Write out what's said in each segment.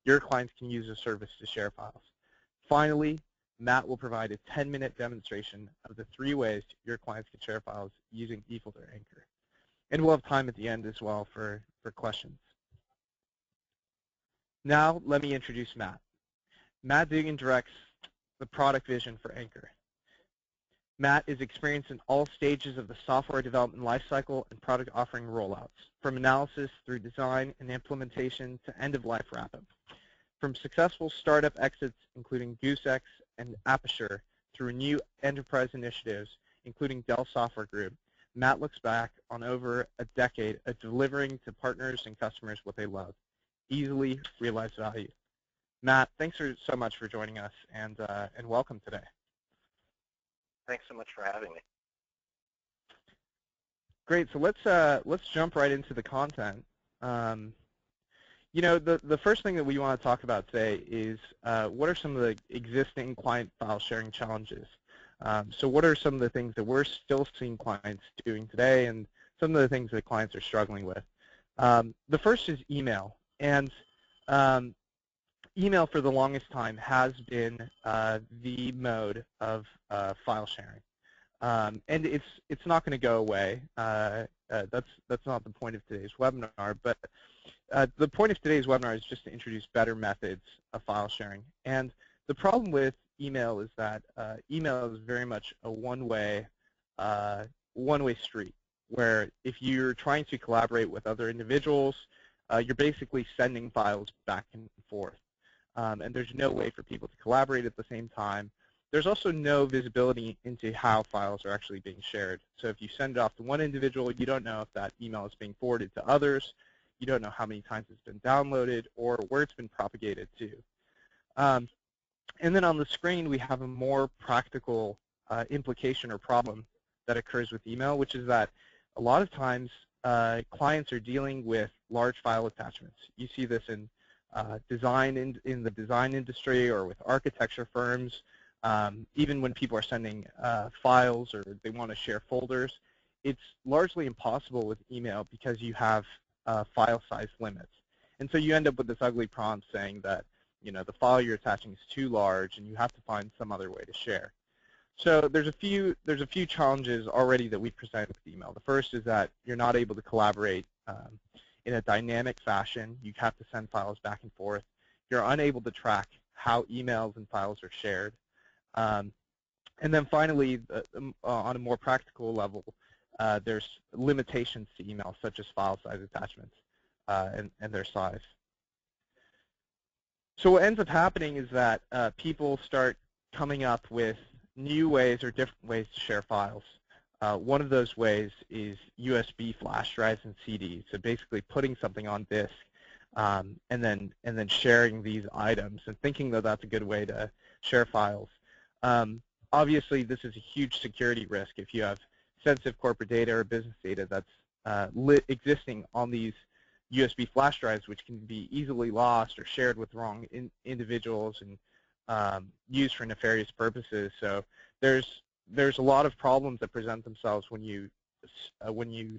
your clients can use the service to share files. Finally, Matt will provide a 10-minute demonstration of the 3 ways your clients can share files using eFolder Anchor. And we'll have time at the end as well for questions. Now, let me introduce Matt. Matt Dugan directs the product vision for Anchor. Matt is experienced in all stages of the software development lifecycle and product offering rollouts, from analysis through design and implementation to end-of-life wrap-up. From successful startup exits, including GooseX and Aperture, through new enterprise initiatives, including Dell Software Group, Matt looks back on over a decade of delivering to partners and customers what they love, easily realized value. Matt, thanks so much for joining us, and welcome today. Thanks so much for having me. Great. So let's jump right into the content. You know, the first thing that we want to talk about today is what are some of the existing client file sharing challenges? So what are some of the things that we're still seeing clients doing today, and some of the things that clients are struggling with? The first is email, and email for the longest time has been the mode of file sharing, and it's not going to go away. That's not the point of today's webinar, but the point of today's webinar is just to introduce better methods of file sharing. And the problem with email is that email is very much a one-way street, where if you're trying to collaborate with other individuals, you're basically sending files back and forth. And there's no way for people to collaborate at the same time. There's also no visibility into how files are actually being shared. So if you send it off to one individual, you don't know if that email is being forwarded to others. You don't know how many times it's been downloaded or where it's been propagated to. And then on the screen, we have a more practical implication or problem that occurs with email, which is that a lot of times clients are dealing with large file attachments. You see this in design in the design industry or with architecture firms. Even when people are sending files or they want to share folders, it's largely impossible with email because you have file size limits. And so you end up with this ugly prompt saying that, you know, the file you're attaching is too large and you have to find some other way to share. So there's a few challenges already that we present with email. The first is that you're not able to collaborate in a dynamic fashion. You have to send files back and forth. You're unable to track how emails and files are shared. And then finally, on a more practical level, there's limitations to email, such as file size attachments and their size. So what ends up happening is that people start coming up with new ways or different ways to share files. One of those ways is USB flash drives and CDs. So basically putting something on disk and then sharing these items and thinking that that's a good way to share files. Obviously, this is a huge security risk if you have sensitive corporate data or business data that's existing on these USB flash drives, which can be easily lost or shared with wrong individuals and used for nefarious purposes. So there's a lot of problems that present themselves when you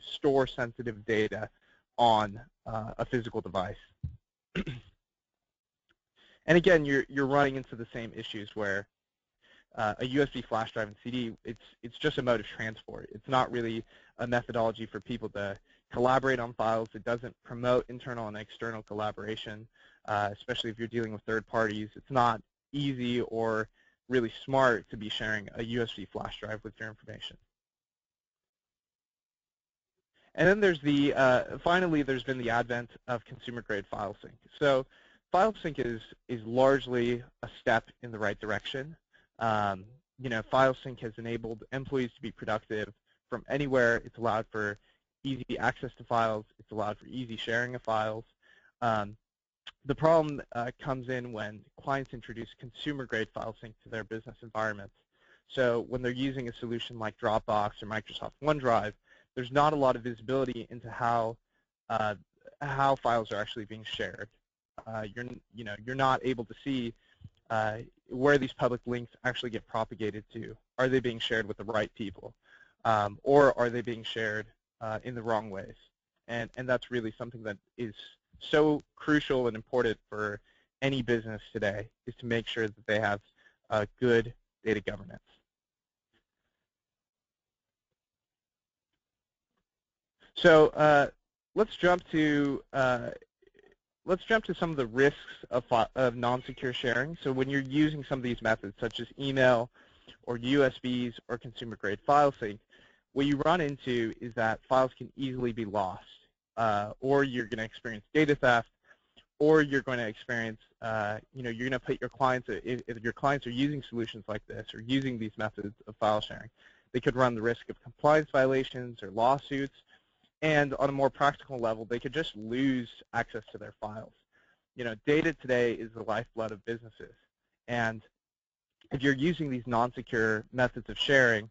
store sensitive data on a physical device. And again, you're running into the same issues where a USB flash drive and CD, it's just a mode of transport. It's not really a methodology for people to collaborate on files. It doesn't promote internal and external collaboration, especially if you're dealing with third parties. It's not easy or really smart to be sharing a USB flash drive with your information. And then there's finally, there's been the advent of consumer-grade file sync. So file sync is largely a step in the right direction. You know, file sync has enabled employees to be productive from anywhere. It's allowed for easy access to files. It's allowed for easy sharing of files. The problem comes in when clients introduce consumer-grade file sync to their business environments. So when they're using a solution like Dropbox or Microsoft OneDrive, there's not a lot of visibility into how files are actually being shared. You're not able to see where these public links actually get propagated to. Are they being shared with the right people, or are they being shared in the wrong ways? And that's really something that is so crucial and important for any business today is to make sure that they have good data governance. So let's jump to some of the risks of non-secure sharing. So when you're using some of these methods, such as email or USBs or consumer-grade file sync, what you run into is that files can easily be lost, or you're going to experience data theft, or you're going to experience, you're going to put your clients, if your clients are using solutions like this or using these methods of file sharing, they could run the risk of compliance violations or lawsuits. And on a more practical level, they could just lose access to their files. Data today is the lifeblood of businesses. And if you're using these non-secure methods of sharing,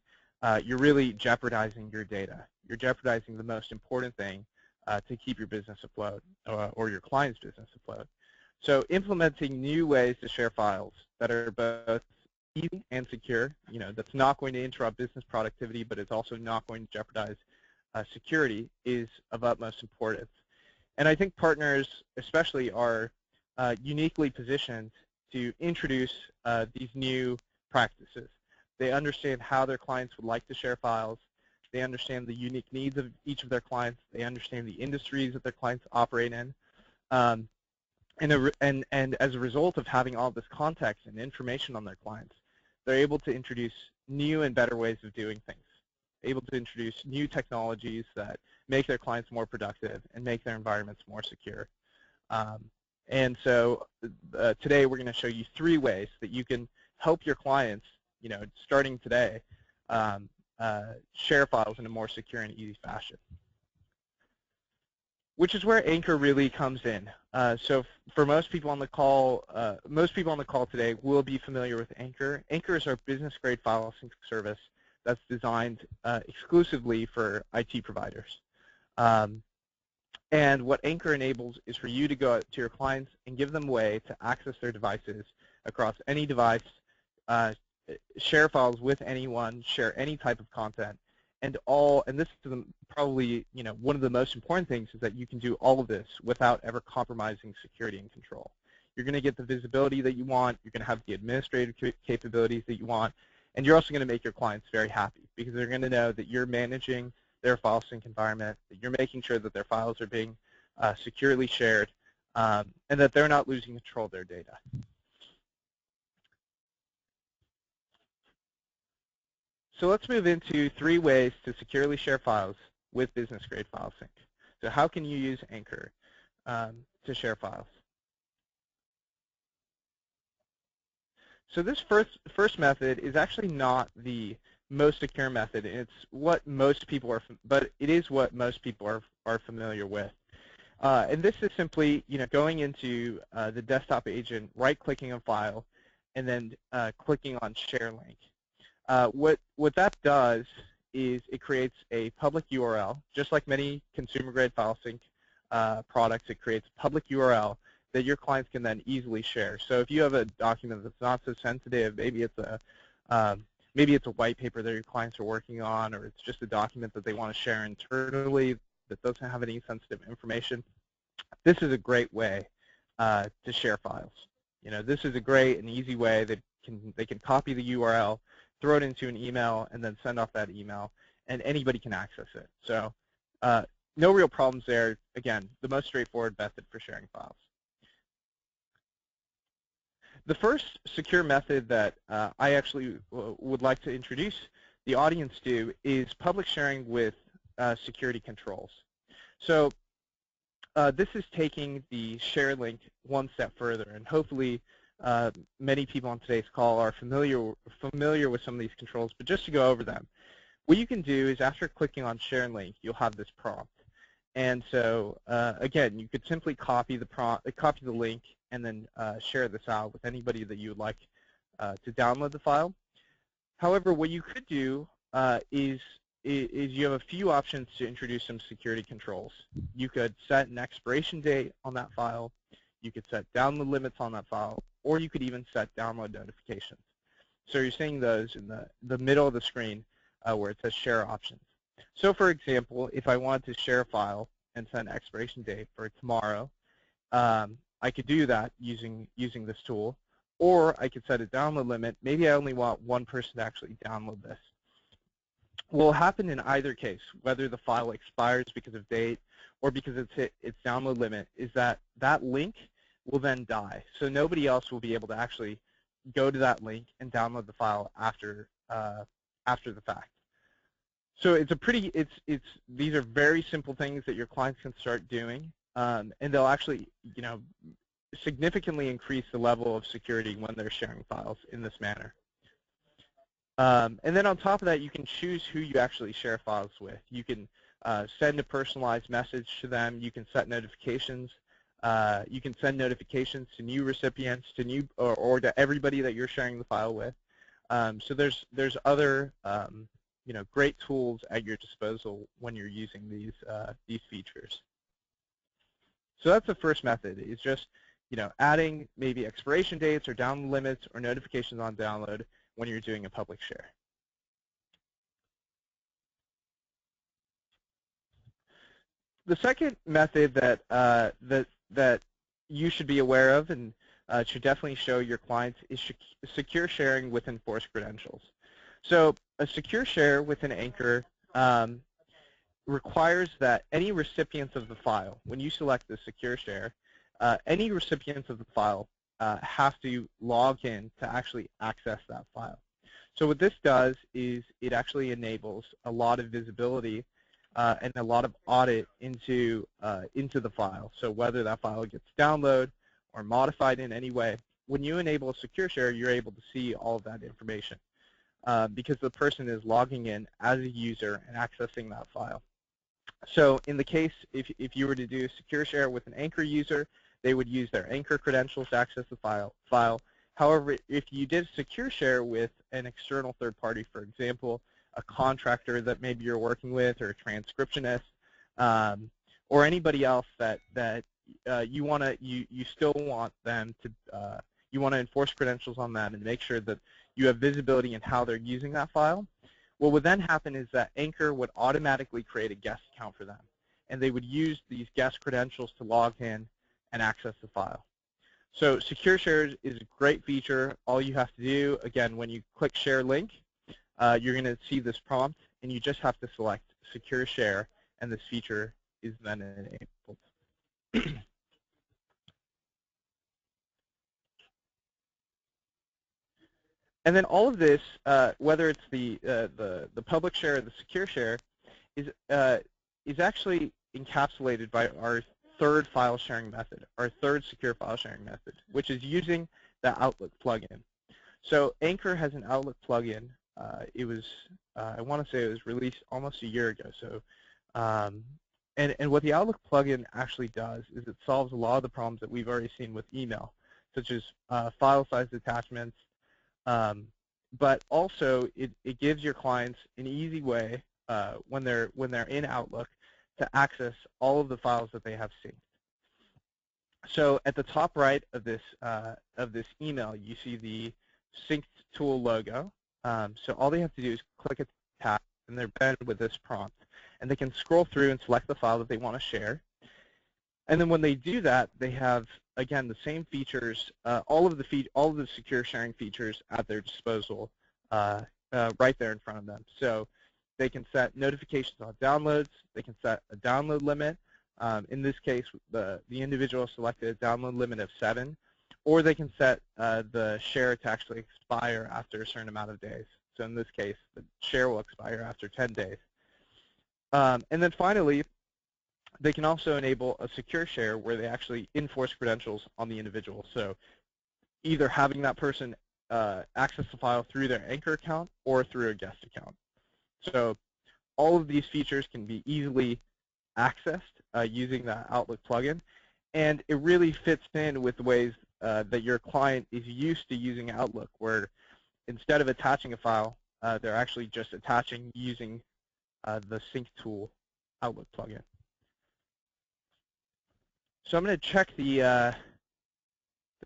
you're really jeopardizing your data. You're jeopardizing the most important thing to keep your business afloat or your client's business afloat. So implementing new ways to share files that are both easy and secure, that's not going to interrupt business productivity, but it's also not going to jeopardize security, is of utmost importance. And I think partners especially are uniquely positioned to introduce these new practices. They understand how their clients would like to share files. They understand the unique needs of each of their clients. They understand the industries that their clients operate in. And as a result of having all this context and information on their clients, they're able to introduce new and better ways of doing things, able to introduce new technologies that make their clients more productive and make their environments more secure. And so today we're going to show you 3 ways that you can help your clients, starting today, share files in a more secure and easy fashion, which is where Anchor really comes in. So for most people on the call, today will be familiar with Anchor. Anchor is our business-grade file sync service that's designed exclusively for IT providers. And what Anchor enables is for you to go out to your clients and give them a way to access their devices across any device, share files with anyone, share any type of content, and this is probably one of the most important things is that you can do all of this without ever compromising security and control. You're going to get the visibility that you want. You're going to have the administrative capabilities that you want. And you're also going to make your clients very happy because they're going to know that you're managing their file sync environment, that you're making sure that their files are being securely shared, and that they're not losing control of their data. So let's move into 3 ways to securely share files with business-grade file sync. So how can you use Anchor to share files? So this first method is actually not the most secure method. It's what most people are, but it is what most people are familiar with. And this is simply, going into the desktop agent, right-clicking a file, and then clicking on Share Link. What that does is it creates a public URL, just like many consumer-grade file sync products. It creates a public URL that your clients can then easily share. So if you have a document that's not so sensitive, maybe it's a white paper that your clients are working on, or it's just a document that they want to share internally that doesn't have any sensitive information, this is a great way to share files. This is a great and easy way that they can copy the URL, throw it into an email, and then send off that email, and anybody can access it. So no real problems there. Again, the most straightforward method for sharing files. The first secure method that I actually would like to introduce the audience to is public sharing with security controls. So this is taking the share link one step further, and hopefully many people on today's call are familiar with some of these controls, but just to go over them, what you can do is after clicking on share link, you'll have this prompt. And so again, you could simply copy the link and then share this out with anybody that you would like to download the file. However, what you could do is you have a few options to introduce some security controls. You could set an expiration date on that file. You could set download limits on that file, or you could even set download notifications. So you're seeing those in the middle of the screen where it says share options. So for example, if I wanted to share a file and set an expiration date for tomorrow, I could do that using this tool, or I could set a download limit. Maybe I only want one person to actually download this. What will happen in either case, whether the file expires because of date or because it's hit its download limit, is that that link will then die. So nobody else will be able to actually go to that link and download the file after the fact. So it's a pretty, these are very simple things that your clients can start doing, and they'll actually, significantly increase the level of security when they're sharing files in this manner. And then on top of that, you can choose who you actually share files with. You can send a personalized message to them. You can set notifications. You can send notifications to new recipients, to new or to everybody that you're sharing the file with. So there's other great tools at your disposal when you're using these features. So that's the first method. Is just adding maybe expiration dates or download limits or notifications on download when you're doing a public share. The second method that that you should be aware of and should definitely show your clients is secure sharing with enforced credentials. So a secure share with an anchor requires that any recipients of the file, when you select the secure share, any recipients of the file have to log in to actually access that file. So what this does is it actually enables a lot of visibility and a lot of audit into the file. So whether that file gets downloaded or modified in any way, when you enable a secure share, you're able to see all of that information because the person is logging in as a user and accessing that file. So in the case, if you were to do a secure share with an anchor user, they would use their anchor credentials to access the file. However, if you did a secure share with an external third party, for example, a contractor that maybe you're working with or a transcriptionist or anybody else that you still want them to you want to enforce credentials on them and make sure that you have visibility in how they're using that file, what would then happen is that Anchor would automatically create a guest account for them, and they would use these guest credentials to log in and access the file. So Secure Shares is a great feature. All you have to do, again, when you click Share Link, you're going to see this prompt, and you just have to select Secure Share, and this feature is then enabled. And then all of this, whether it's the public share or the secure share, is actually encapsulated by our third file sharing method, our third secure file sharing method, which is using the Outlook plugin. So Anchor has an Outlook plugin. It was, I want to say, it was released almost a year ago. So, and what the Outlook plugin actually does is it solves a lot of the problems that we've already seen with email, such as file size attachments. But also, it gives your clients an easy way when they're in Outlook to access all of the files that they have synced. So at the top right of this email, you see the Synced Tool logo. So all they have to do is click a tab, and they're presented with this prompt, and they can scroll through and select the file that they want to share. And then when they do that, they have, again, the same features, all of the secure sharing features at their disposal right there in front of them. So they can set notifications on downloads. They can set a download limit. In this case, the individual selected a download limit of 7. Or they can set the share to actually expire after a certain amount of days. So in this case, the share will expire after 10 days. And then finally, they can also enable a secure share where they actually enforce credentials on the individual. So either having that person access the file through their Anchor account or through a guest account. So all of these features can be easily accessed using the Outlook plugin. And it really fits in with the ways that your client is used to using Outlook, where instead of attaching a file, they're actually just attaching using the Sync Tool Outlook plugin. So I'm going to check the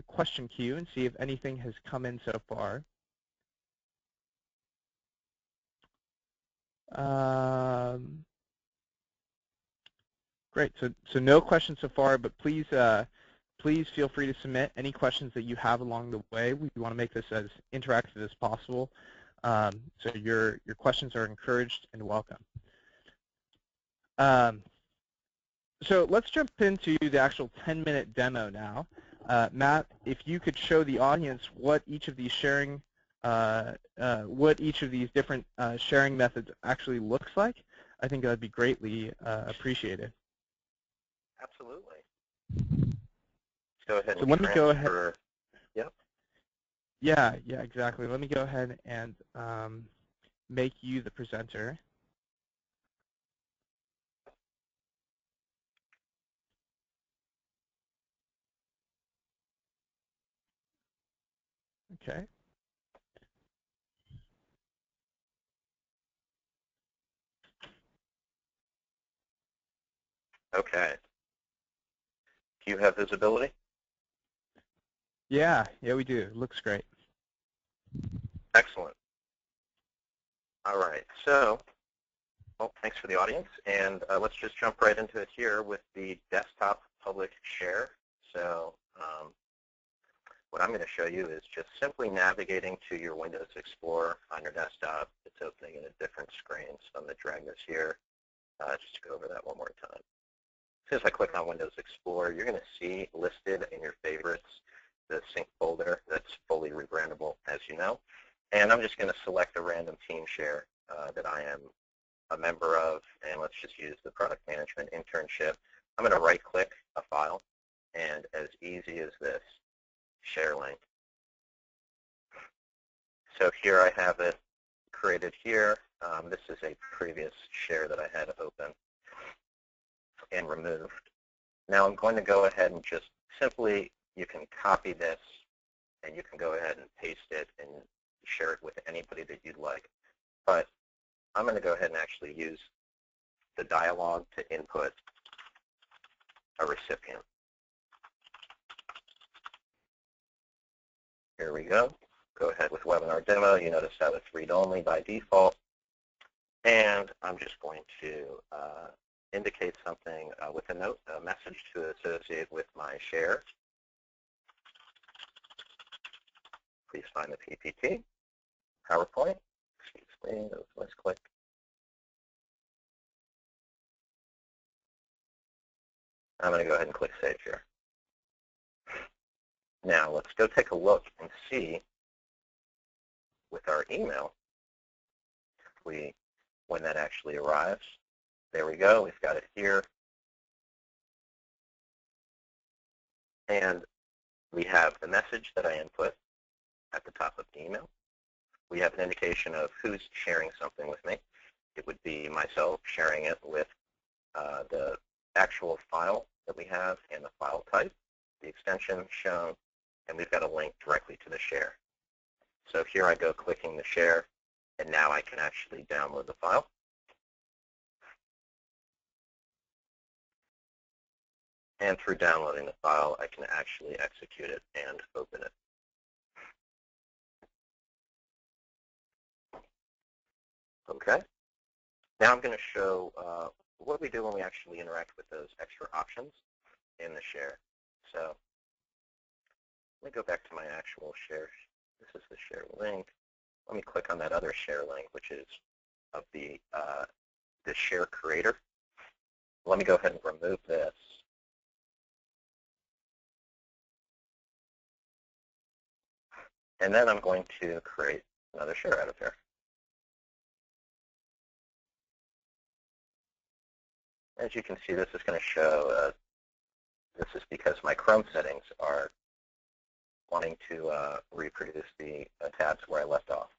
question queue and see if anything has come in so far. Great. So no questions so far, but please please feel free to submit any questions that you have along the way. We want to make this as interactive as possible. So your questions are encouraged and welcome. So let's jump into the actual 10-minute demo now. Matt, if you could show the audience what each of these different sharing methods actually looks like, I think that would be greatly appreciated. Absolutely. Let's go ahead and so let me go ahead. Yep. Yeah, exactly. Let me go ahead and make you the presenter. Okay. Okay. Do you have visibility? Yeah, we do. It looks great. Excellent. All right. So, well, thanks for the audience, and let's just jump right into it here with the desktop public share. So, what I'm going to show you is just simply navigating to your Windows Explorer on your desktop. It's opening in a different screen, so I'm going to drag this here just to go over that one more time. As soon as I click on Windows Explorer, you're going to see listed in your favorites the sync folder that's fully rebrandable, as you know. And I'm just going to select a random team share that I am a member of, and let's just use the product management internship. I'm going to right-click a file, and as easy as this, share link. So here I have it created here. This is a previous share that I had open and removed. Now I'm going to go ahead and just simply, you can copy this and you can go ahead and paste it and share it with anybody that you'd like. But I'm going to go ahead and actually use the dialog to input a recipient. Here we go. Go ahead with webinar demo. You notice how it's read-only by default. And I'm just going to indicate something with a note, a message to associate with my share. Please find the PPT, PowerPoint. Excuse me, let's click. I'm going to go ahead and click Save here. Now let's go take a look and see with our email when that actually arrives. There we go. We've got it here. And we have the message that I input at the top of the email. We have an indication of who's sharing something with me. It would be myself sharing it with the actual file that we have and the file type, the extension shown, and we've got a link directly to the share. So here I go clicking the share, and now I can actually download the file. And through downloading the file, I can actually execute it and open it. Okay. Now I'm going to show what we do when we actually interact with those extra options in the share. So let me go back to my actual share. This is the share link. Let me click on that other share link, which is of the share creator. Let me go ahead and remove this. And then I'm going to create another share out of here. As you can see, this is going to show, this is because my Chrome settings are wanting to reproduce the tabs where I left off.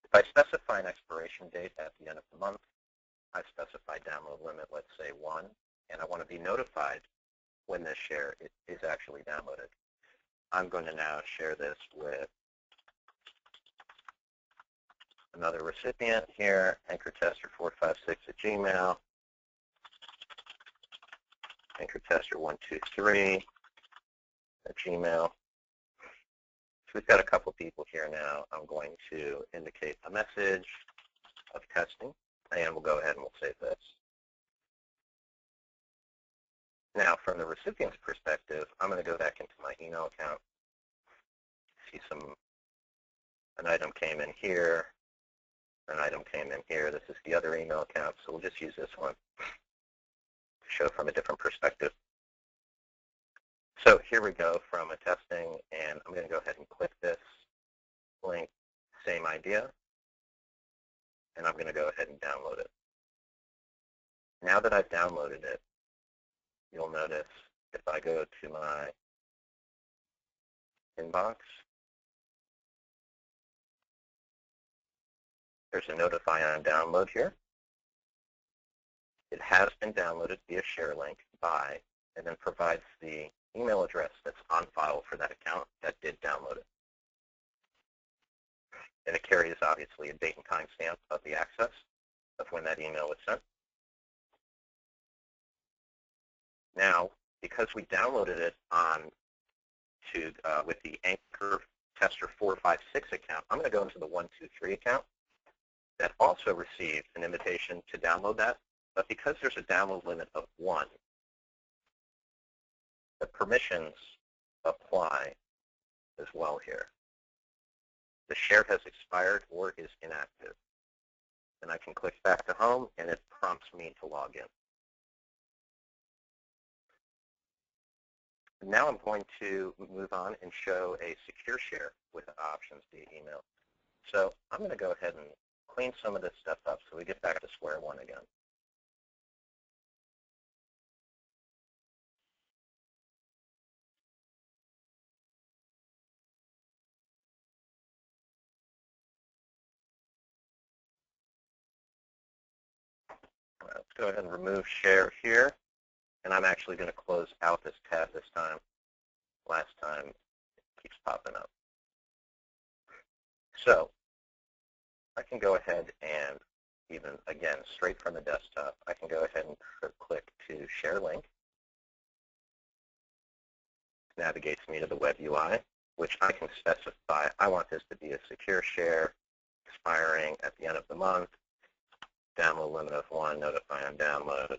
If I specify an expiration date at the end of the month, I specify download limit, let's say 1, and I want to be notified when this share is actually downloaded. I'm going to now share this with another recipient here, anchortester456@gmail, anchortester123@gmail. So we've got a couple people here now. I'm going to indicate a message of testing, and we'll go ahead and we'll save this. Now, from the recipient's perspective, I'm going to go back into my email account, see an item came in here, an item came in here. This is the other email account, so we'll just use this one to show from a different perspective. So here we go from a testing, and I'm going to go ahead and click this link, same idea, and I'm going to go ahead and download it. Now that I've downloaded it, you'll notice if I go to my inbox, there's a notify on download here. It has been downloaded via share link by, and then provides the email address that's on file for that account that did download it. And it carries, obviously, a date and time stamp of the access of when that email was sent. Now, because we downloaded it with the Anchor Tester 456 account, I'm going to go into the 123 account that also received an invitation to download that. But because there's a download limit of 1, the permissions apply as well here. The share has expired or is inactive. And I can click back to home, and it prompts me to log in. Now I'm going to move on and show a secure share with options via email. So I'm going to go ahead and clean some of this stuff up so we get back to square one again. Let's go ahead and remove share here. And I'm actually going to close out this tab this time. Last time it keeps popping up. So I can go ahead and even, again, straight from the desktop, I can go ahead and click to share link. It navigates me to the web UI, which I can specify. I want this to be a secure share, expiring at the end of the month, download limit of 1, notify on download.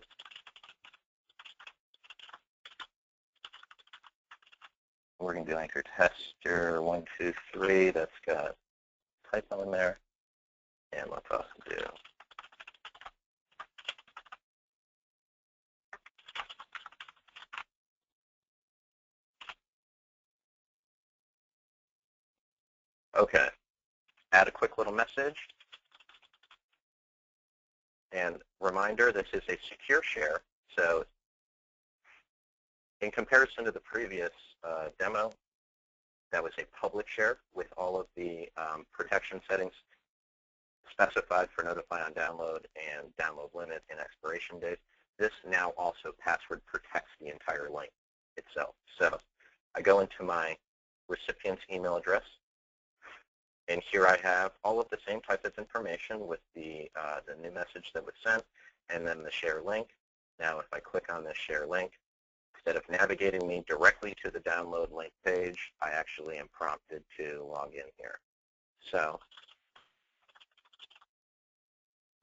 We're going to do Anchor Tester 123. That's got typo in there. And let's also do okay. Add a quick little message. And reminder, this is a secure share. So in comparison to the previous demo, that was a public share with all of the protection settings specified for notify on download and download limit and expiration date. This now also password protects the entire link itself. So I go into my recipient's email address, and here I have all of the same type of information with the new message that was sent, and then the share link. Now if I click on this share link, instead of navigating me directly to the download link page, I actually am prompted to log in here. So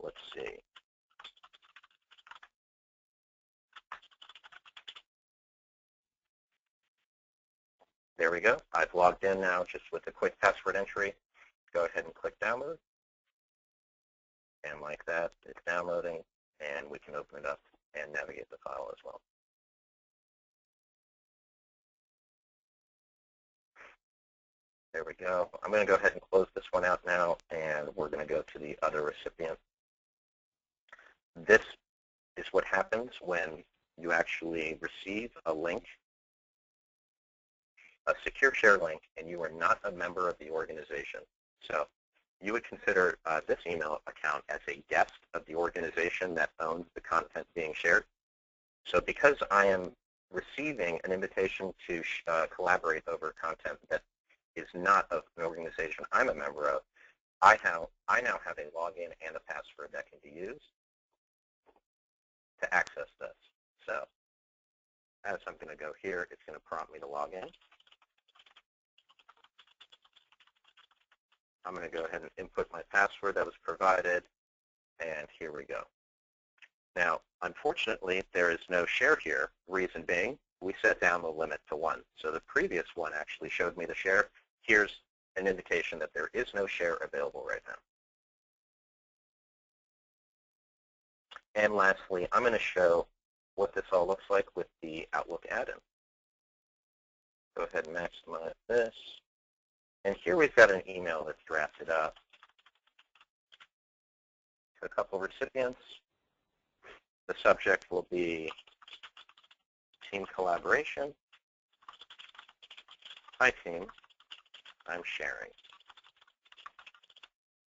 let's see. There we go. I've logged in now just with a quick password entry. Go ahead and click download. And like that, it's downloading, and we can open it up and navigate the file as well. There we go. I'm going to go ahead and close this one out now, and we're going to go to the other recipient. This is what happens when you actually receive a link, a secure share link, and you are not a member of the organization. So you would consider this email account as a guest of the organization that owns the content being shared. So because I am receiving an invitation to collaborate over content that is not of an organization I'm a member of, I now have a login and a password that can be used to access this. So as I'm going to go here, it's going to prompt me to log in. I'm going to go ahead and input my password that was provided, and here we go. Now, unfortunately, there is no share here. Reason being, we set down the limit to 1. So the previous one actually showed me the share. Here's an indication that there is no share available right now. And lastly, I'm going to show what this all looks like with the Outlook add-in. Go ahead and maximize this. And here we've got an email that's drafted up to a couple recipients. The subject will be team collaboration. Hi team, I'm sharing.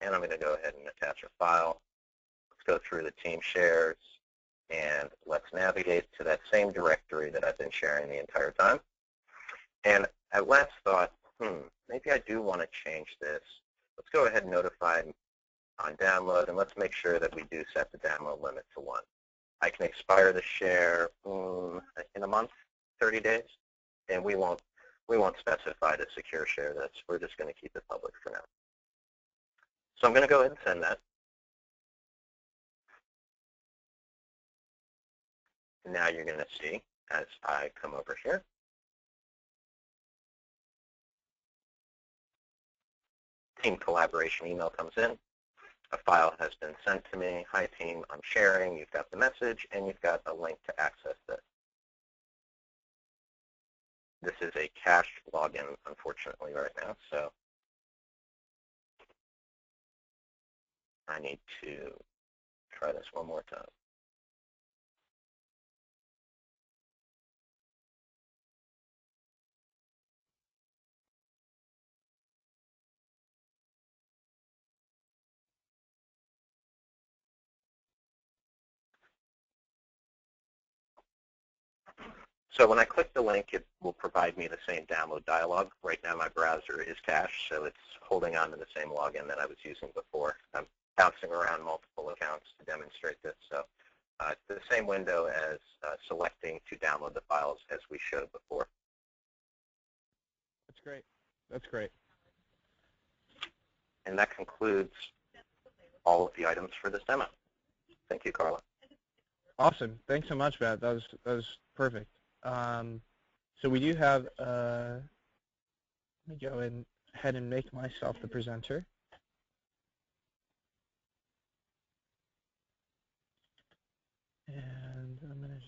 And I'm going to go ahead and attach a file. Let's go through the team shares, and let's navigate to that same directory that I've been sharing the entire time. And at last thought, maybe I do want to change this. Let's go ahead and notify on download, and let's make sure that we do set the download limit to 1. I can expire the share in a month, 30 days, and we won't specify the secure share. We're just going to keep it public for now. So I'm going to go ahead and send that. And now you're going to see, as I come over here, team collaboration email comes in. A file has been sent to me. Hi team, I'm sharing. You've got the message, and you've got a link to access this. This is a cached login, unfortunately, right now, so I need to try this one more time. So when I click the link, it will provide me the same download dialog. Right now my browser is cached, so it's holding on to the same login that I was using before. I'm bouncing around multiple accounts to demonstrate this. So it's the same window as selecting to download the files as we showed before. That's great. That's great. And that concludes all of the items for this demo. Thank you, Carlo. Awesome. Thanks so much, Matt. That was perfect. So we do have, let me go ahead and make myself the presenter. And I'm going to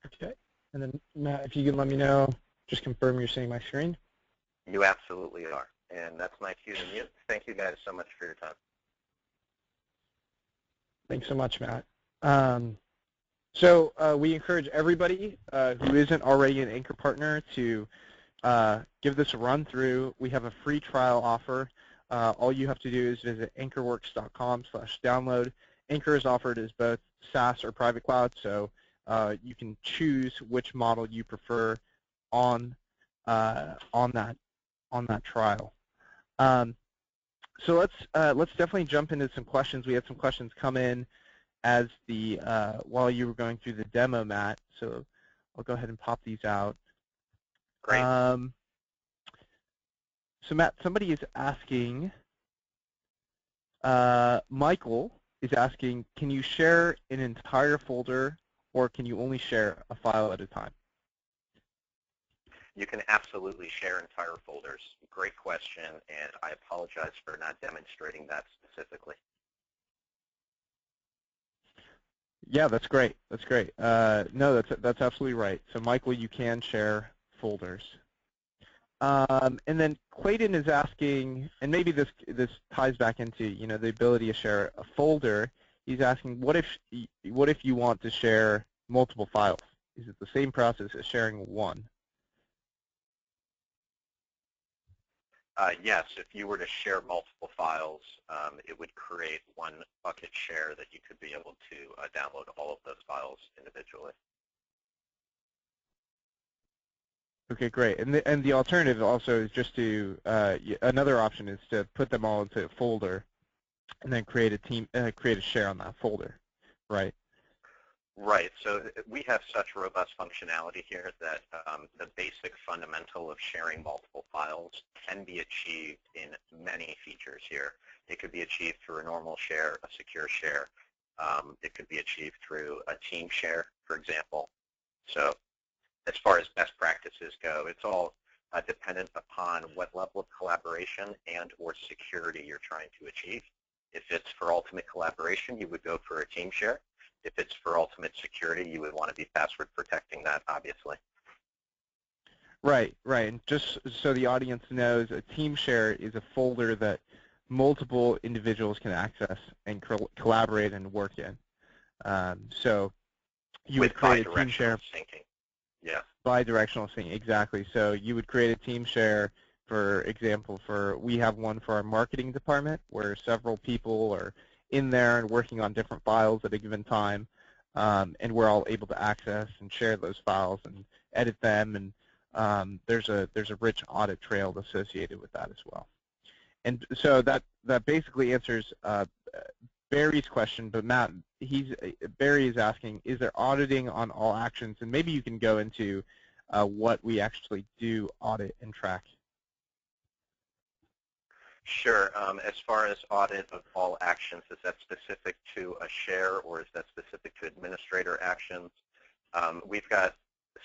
okay. And then, Matt, if you can let me know, just confirm you're seeing my screen. You absolutely are. And that's my cue to mute. Thank you guys so much for your time. Thanks so much, Matt. So we encourage everybody who isn't already an Anchor partner to give this a run through. We have a free trial offer. All you have to do is visit anchorworks.com/download. Anchor is offered as both SaaS or private cloud, so you can choose which model you prefer on that trial. So let's definitely jump into some questions. We had some questions come in as while you were going through the demo, Matt. So I'll go ahead and pop these out. Great. So Matt, somebody is asking, Michael is asking, can you share an entire folder, or can you only share a file at a time? You can absolutely share entire folders. Great question, and I apologize for not demonstrating that specifically. Yeah, that's great. That's great. No, that's absolutely right. So Michael, you can share folders. And then Clayton is asking, and maybe this ties back into the ability to share a folder. He's asking, what if you want to share multiple files? Is it the same process as sharing one? Yes, if you were to share multiple files, it would create one bucket share that you could be able to download all of those files individually. Okay, great. And the alternative also is just to another option is to put them all into a folder, and then create a share on that folder, right? Right. So we have such robust functionality here that the basic fundamental of sharing multiple files can be achieved in many features here. It could be achieved through a normal share, a secure share. It could be achieved through a team share, for example. So as far as best practices go, it's all dependent upon what level of collaboration and or security you're trying to achieve. If it's for ultimate collaboration, you would go for a team share. If it's for ultimate security, you would want to be password protecting that, obviously. Right, right. And just so the audience knows, a team share is a folder that multiple individuals can access and collaborate and work in. So you would create a team share. Syncing. Yeah. Bi-directional syncing, exactly. So you would create a team share, for example, we have one for our marketing department where several people are in there and working on different files at a given time, and we're all able to access and share those files and edit them, and there's a rich audit trail associated with that as well. And so that basically answers Barry's question, but Matt, Barry is asking, is there auditing on all actions? And maybe you can go into what we actually do audit and track. Sure. As far as audit of all actions, is that specific to a share or is that specific to administrator actions? We've got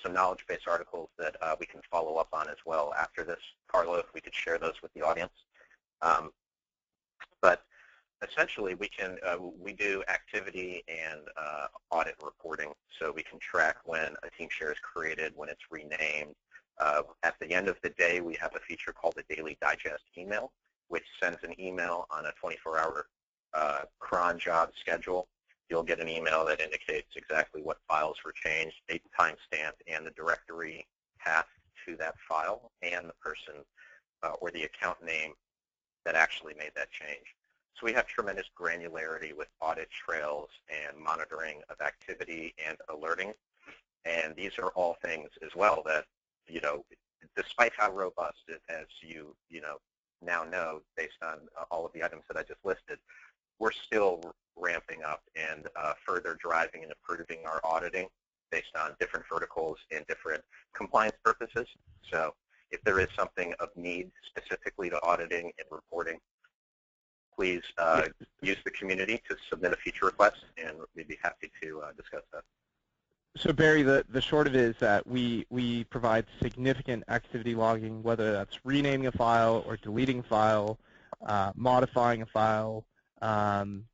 some knowledge base articles that we can follow up on as well after this. Carlo, if we could share those with the audience. But essentially, we do activity and audit reporting, so we can track when a team share is created, when it's renamed. At the end of the day, we have a feature called the Daily Digest email, which sends an email on a 24-hour cron job schedule. You'll get an email that indicates exactly what files were changed, date, timestamp, and the directory path to that file, and the person or the account name that actually made that change. So we have tremendous granularity with audit trails and monitoring of activity and alerting. And these are all things as well that, despite how robust it, as you now know based on all of the items that I just listed, we're still ramping up and further driving and improving our auditing based on different verticals and different compliance purposes. So if there is something of need specifically to auditing and reporting, please use the community to submit a feature request, and we'd be happy to discuss that. So Barry, the short of it is that we provide significant activity logging, whether that's renaming a file or deleting a file, modifying a file,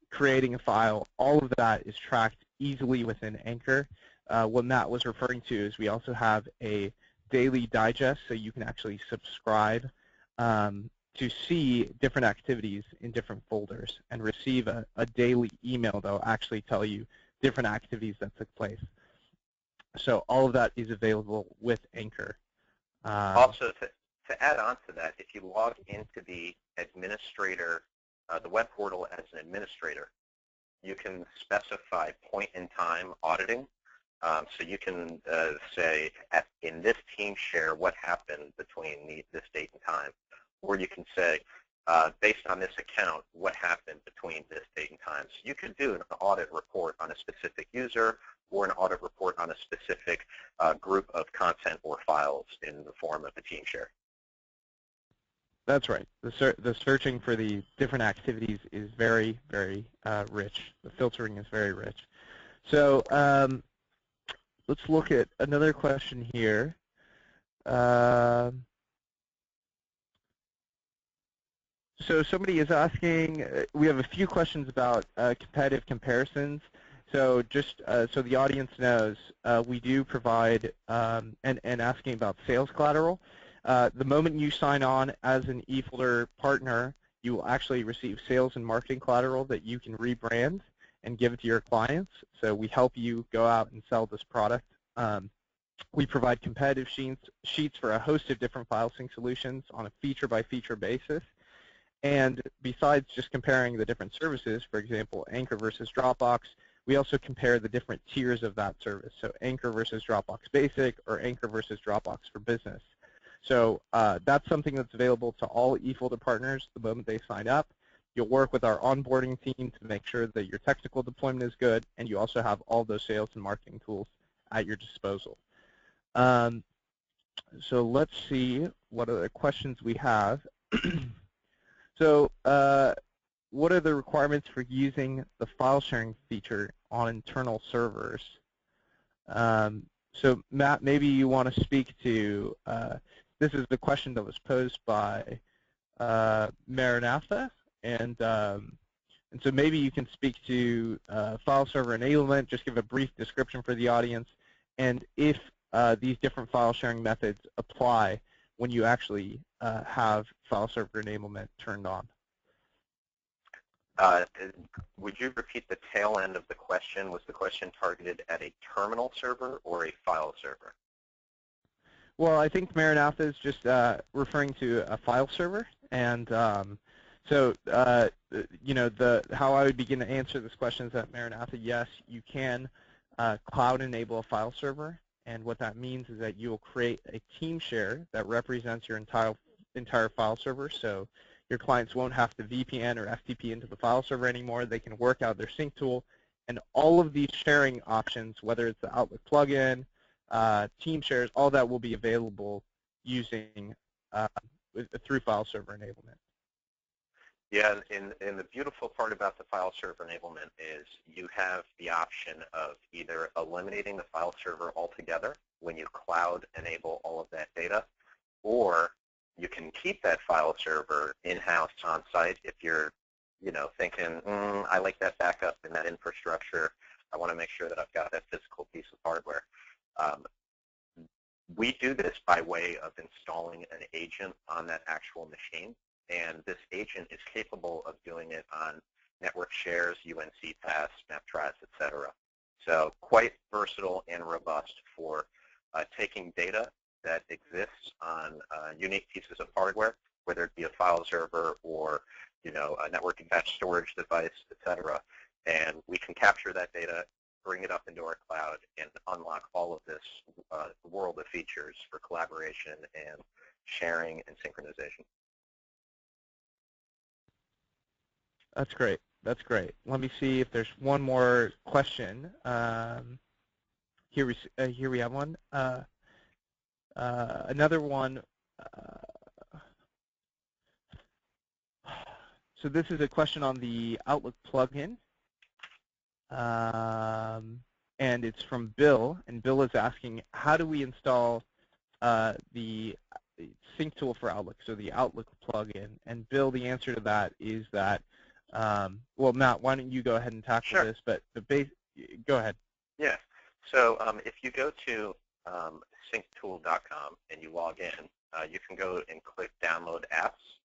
creating a file. All of that is tracked easily within Anchor. What Matt was referring to is we also have a daily digest, so you can actually subscribe to see different activities in different folders and receive a daily email that will actually tell you different activities that took place. So all of that is available with Anchor. Also, to add on to that, if you log into the administrator, the web portal as an administrator, you can specify point-in-time auditing. So you can say, in this team share, what happened between this date and time. Or you can say, based on this account, what happened between this date and time. So you could do an audit report on a specific user or an audit report on a specific group of content or files in the form of a team share. That's right. The searching for the different activities is very, very rich. The filtering is very rich. So let's look at another question here. So somebody is asking, we have a few questions about competitive comparisons. So just so the audience knows, we do provide, and asking about sales collateral. The moment you sign on as an eFolder partner, you will actually receive sales and marketing collateral that you can rebrand and give it to your clients. So we help you go out and sell this product. We provide competitive sheets for a host of different file sync solutions on a feature-by-feature basis. And besides just comparing the different services, for example, Anchor versus Dropbox, we also compare the different tiers of that service. So Anchor versus Dropbox Basic or Anchor versus Dropbox for Business. So that's something that's available to all eFolder partners the moment they sign up. You'll work with our onboarding team to make sure that your technical deployment is good, and you also have all those sales and marketing tools at your disposal. So let's see what other questions we have. So what are the requirements for using the file sharing feature on internal servers? So Matt, maybe you want to speak to, this is the question that was posed by Maranatha, and so maybe you can speak to file server enablement, just give a brief description for the audience, and if these different file sharing methods apply when you actually have file server enablement turned on. Would you repeat the tail end of the question? Was the question targeted at a terminal server or a file server? Well, I think Maranatha is just referring to a file server, and so you know, how I would begin to answer this question is that Maranatha, yes, you can cloud enable a file server, and what that means is that you will create a team share that represents your entire file server. So your clients won't have to VPN or FTP into the file server anymore. They can work out their sync tool, and all of these sharing options, whether it's the Outlook plugin, team shares, all that will be available using through file server enablement. Yeah, and the beautiful part about the file server enablement is you have the option of either eliminating the file server altogether when you cloud enable all of that data, or you can keep that file server in-house on site if you're, you know, thinking, I like that backup and that infrastructure. I want to make sure that I've got that physical piece of hardware. We do this by way of installing an agent on that actual machine, and this agent is capable of doing it on network shares, UNC paths, MapTrace, etc. So quite versatile and robust for taking data that exists on unique pieces of hardware, whether it be a file server or, you know, a network attached storage device, etc. And we can capture that data, bring it up into our cloud, and unlock all of this world of features for collaboration and sharing and synchronization. That's great. That's great. Let me see if there's one more question. Here we have one. Another one. So this is a question on the Outlook plugin, and it's from Bill. And Bill is asking, how do we install the sync tool for Outlook, so the Outlook plugin? And Bill, the answer to that is that, well, Matt, why don't you go ahead and tackle this? But go ahead. Yeah. So if you go to synctool.com and you log in, you can go and click Download Apps,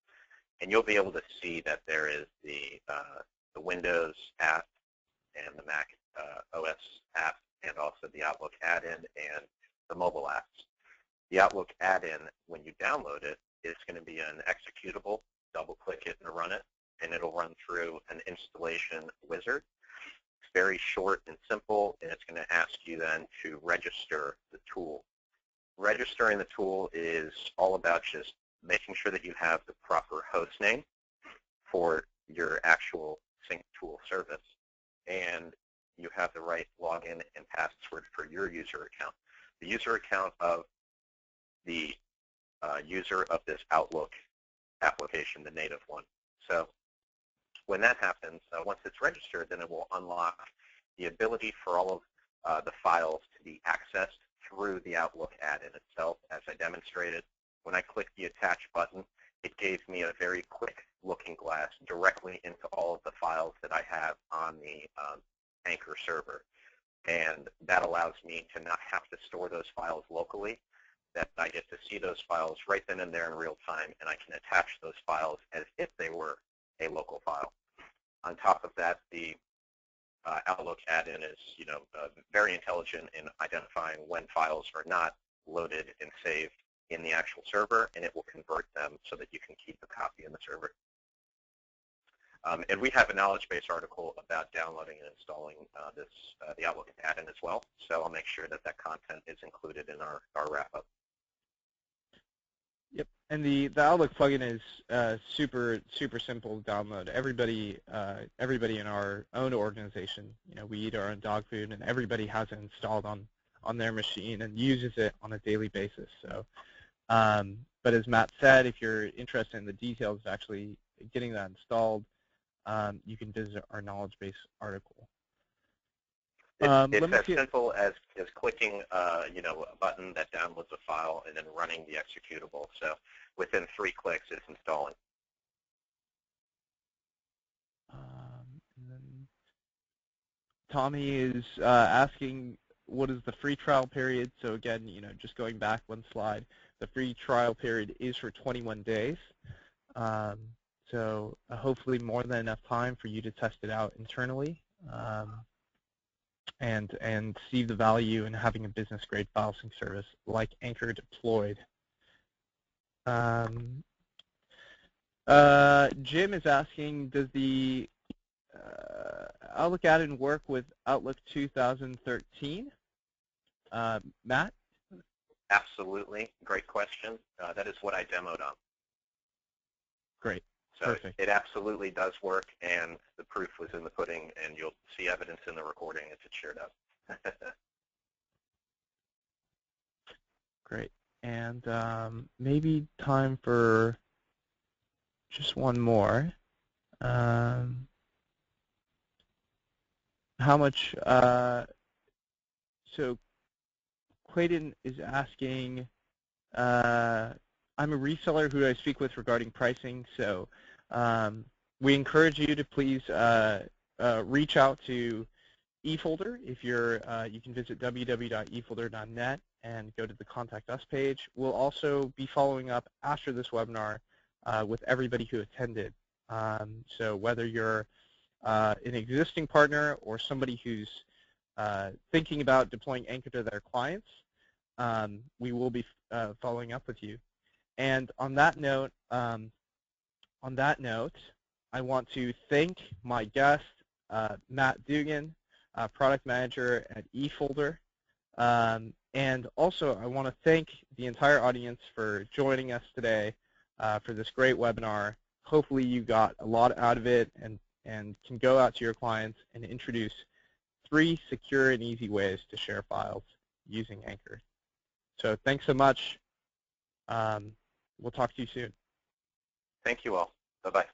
and you'll be able to see that there is the Windows app and the Mac OS app, and also the Outlook add-in and the mobile apps. The Outlook add-in, when you download it, is going to be an executable. Double-click it and run it, and it'll run through an installation wizard. It's very short and simple, and it's going to ask you then to register the tool. Registering the tool is all about just making sure that you have the proper host name for your actual sync tool service, and you have the right login and password for your user account. The user account of the user of this Outlook application, the native one. So when that happens, once it's registered, then it will unlock the ability for all of the files to be accessed through the Outlook add-in itself, as I demonstrated. When I clicked the attach button, it gave me a very quick looking glass directly into all of the files that I have on the Anchor server. And that allows me to not have to store those files locally, that I get to see those files right then and there in real time, and I can attach those files as if they were a local file. On top of that, the Outlook add-in is, you know, very intelligent in identifying when files are not loaded and saved in the actual server, and it will convert them so that you can keep a copy in the server. And we have a knowledge base article about downloading and installing the Outlook add-in as well, so I'll make sure that that content is included in our wrap-up. Yep, And the Outlook plugin is super simple to download. Everybody in our own organization, we eat our own dog food, and everybody has it installed on their machine and uses it on a daily basis. So, but as Matt said, if you're interested in the details of actually getting that installed, you can visit our knowledge base article. It's as simple as clicking, a button that downloads a file and then running the executable. So within 3 clicks, it's installing. And then Tommy is asking, what is the free trial period? So again, just going back one slide, the free trial period is for 21 days. So hopefully more than enough time for you to test it out internally. And see the value in having a business-grade file sync service like Anchor deployed. Jim is asking, does the Outlook add-in work with Outlook 2013? Matt? Absolutely. Great question. That is what I demoed on. Great. So Perfect. It absolutely does work, and the proof was in the pudding, and you'll see evidence in the recording if it's shared out. Great. And maybe time for just one more. How much, so Clayton is asking, I'm a reseller who I speak with regarding pricing, so we encourage you to please reach out to eFolder. If you can visit www.efolder.net and go to the Contact Us page. We'll also be following up after this webinar with everybody who attended. So whether you're an existing partner or somebody who's thinking about deploying Anchor to their clients, we will be following up with you. And on that note, I want to thank my guest, Matt Dugan, product manager at eFolder. And also, I want to thank the entire audience for joining us today for this great webinar. Hopefully you got a lot out of it and can go out to your clients and introduce 3 secure and easy ways to share files using Anchor. So thanks so much. We'll talk to you soon. Thank you all. Bye-bye.